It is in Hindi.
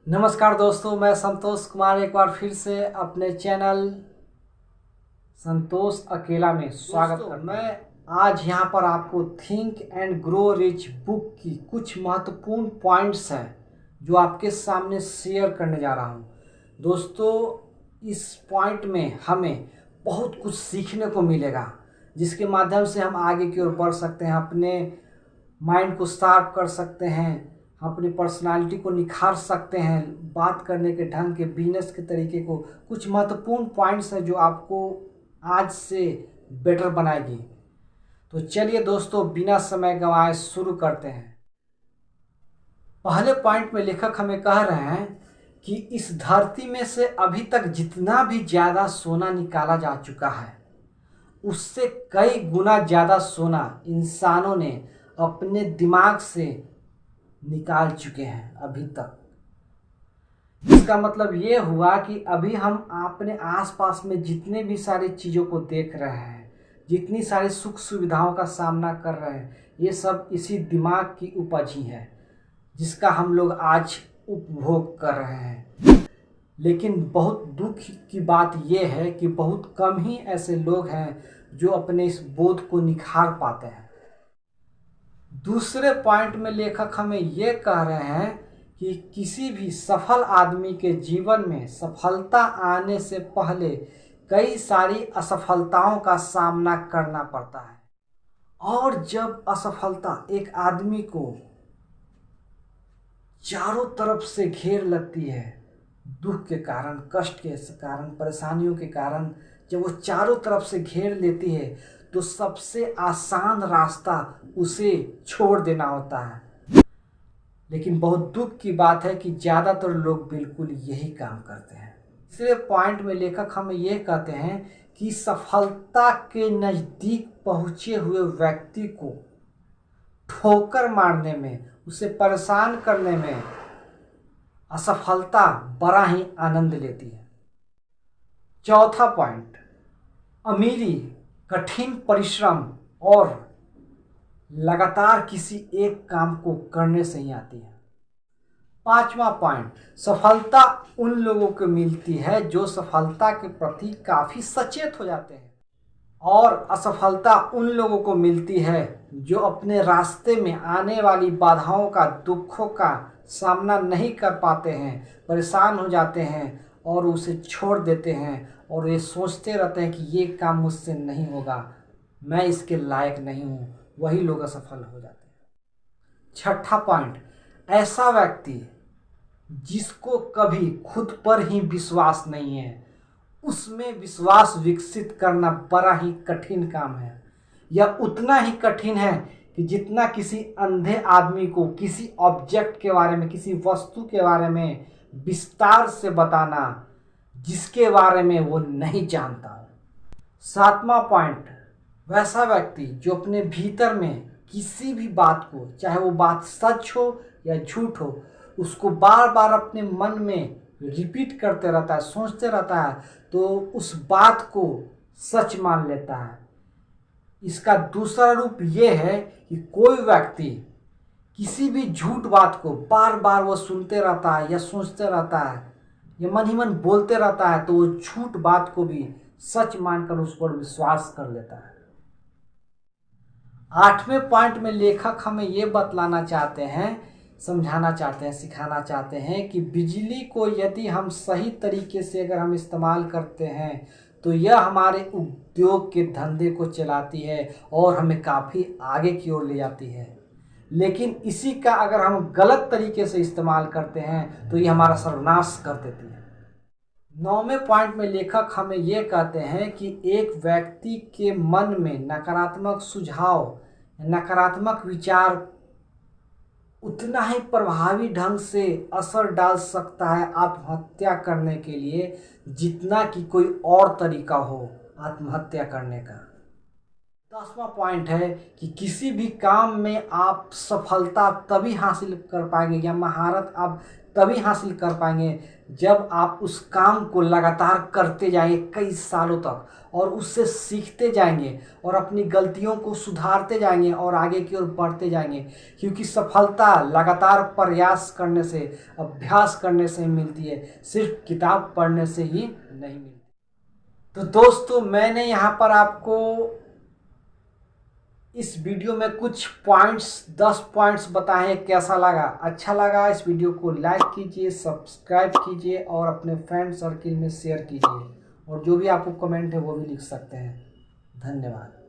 नमस्कार दोस्तों, मैं संतोष कुमार एक बार फिर से अपने चैनल संतोष अकेला में स्वागत करता हूं। मैं आज यहाँ पर आपको think and grow rich book की कुछ महत्वपूर्ण पॉइंट्स हैं जो आपके सामने शेयर करने जा रहा हूँ। दोस्तों, इस पॉइंट में हमें बहुत कुछ सीखने को मिलेगा जिसके माध्यम से हम आगे की ओर बढ़ सकते हैं, अपने माइंड को शार्प कर सकते हैं, अपनी पर्सनालिटी को निखार सकते हैं, बात करने के ढंग के, बिजनेस के तरीके को। कुछ महत्वपूर्ण पॉइंट्स हैं जो आपको आज से बेटर बनाएगी। तो चलिए दोस्तों, बिना समय गंवाए शुरू करते हैं। पहले पॉइंट में लेखक हमें कह रहे हैं कि इस धरती में से अभी तक जितना भी ज़्यादा सोना निकाला जा चुका है उससे कई गुना ज़्यादा सोना इंसानों ने अपने दिमाग से निकाल चुके हैं अभी तक। इसका मतलब ये हुआ कि अभी हम अपने आसपास में जितने भी सारी चीज़ों को देख रहे हैं, जितनी सारी सुख सुविधाओं का सामना कर रहे हैं, ये सब इसी दिमाग की उपज ही है जिसका हम लोग आज उपभोग कर रहे हैं। लेकिन बहुत दुख की बात यह है कि बहुत कम ही ऐसे लोग हैं जो अपने इस बोध को निखार पाते हैं। दूसरे पॉइंट में लेखक हमें ये कह रहे हैं कि किसी भी सफल आदमी के जीवन में सफलता आने से पहले कई सारी असफलताओं का सामना करना पड़ता है, और जब असफलता एक आदमी को चारों तरफ से घेर लेती है, दुख के कारण, कष्ट के कारण, परेशानियों के कारण, जब वो चारों तरफ से घेर लेती है तो सबसे आसान रास्ता उसे छोड़ देना होता है। लेकिन बहुत दुख की बात है कि ज़्यादातर लोग बिल्कुल यही काम करते हैं। तीसरे पॉइंट में लेखक हमें यह कहते हैं कि सफलता के नज़दीक पहुँचे हुए व्यक्ति को ठोकर मारने में, उसे परेशान करने में असफलता बड़ा ही आनंद लेती है। चौथा पॉइंट, अमीरी कठिन परिश्रम और लगातार किसी एक काम को करने से ही आती है। पांचवा पॉइंट, सफलता उन लोगों को मिलती है जो सफलता के प्रति काफ़ी सचेत हो जाते हैं, और असफलता उन लोगों को मिलती है जो अपने रास्ते में आने वाली बाधाओं का, दुखों का सामना नहीं कर पाते हैं, परेशान हो जाते हैं और उसे छोड़ देते हैं, और ये सोचते रहते हैं कि ये काम मुझसे नहीं होगा, मैं इसके लायक नहीं हूँ। वही लोग असफल हो जाते हैं। छठा पॉइंट, ऐसा व्यक्ति जिसको कभी खुद पर ही विश्वास नहीं है, उसमें विश्वास विकसित करना बड़ा ही कठिन काम है। यह उतना ही कठिन है कि जितना किसी अंधे आदमी को किसी ऑब्जेक्ट के बारे में, किसी वस्तु के बारे में विस्तार से बताना जिसके बारे में वो नहीं जानता। सातवां पॉइंट, वैसा व्यक्ति जो अपने भीतर में किसी भी बात को, चाहे वो बात सच हो या झूठ हो, उसको बार बार अपने मन में रिपीट करते रहता है, सोचते रहता है, तो उस बात को सच मान लेता है। इसका दूसरा रूप ये है कि कोई व्यक्ति किसी भी झूठ बात को बार बार वो सुनते रहता है या सोचते रहता है या मन ही मन बोलते रहता है, तो वो झूठ बात को भी सच मानकर उस पर विश्वास कर लेता है। आठवें पॉइंट में लेखक हमें ये बतलाना चाहते हैं, समझाना चाहते हैं, सिखाना चाहते हैं कि बिजली को यदि हम सही तरीके से अगर हम इस्तेमाल करते हैं तो यह हमारे उद्योग के धंधे को चलाती है और हमें काफ़ी आगे की ओर ले जाती है। लेकिन इसी का अगर हम गलत तरीके से इस्तेमाल करते हैं तो ये हमारा सर्वनाश कर देती है। 9वें पॉइंट में लेखक हमें ये कहते हैं कि एक व्यक्ति के मन में नकारात्मक सुझाव, नकारात्मक विचार उतना ही प्रभावी ढंग से असर डाल सकता है आत्महत्या करने के लिए, जितना कि कोई और तरीका हो आत्महत्या करने का। 10वां पॉइंट है कि किसी भी काम में आप सफलता तभी हासिल कर पाएंगे या महारत आप तभी हासिल कर पाएंगे जब आप उस काम को लगातार करते जाएंगे कई सालों तक और उससे सीखते जाएंगे और अपनी गलतियों को सुधारते जाएंगे और आगे की ओर बढ़ते जाएंगे, क्योंकि सफलता लगातार प्रयास करने से, अभ्यास करने से मिलती है, सिर्फ किताब पढ़ने से ही नहीं मिलती। तो दोस्तों, मैंने यहाँ पर आपको इस वीडियो में कुछ पॉइंट्स 10 पॉइंट्स बताए। कैसा लगा? अच्छा लगा इस वीडियो को लाइक कीजिए, सब्सक्राइब कीजिए और अपने फ्रेंड सर्किल में शेयर कीजिए, और जो भी आपको कमेंट है वो भी लिख सकते हैं। धन्यवाद।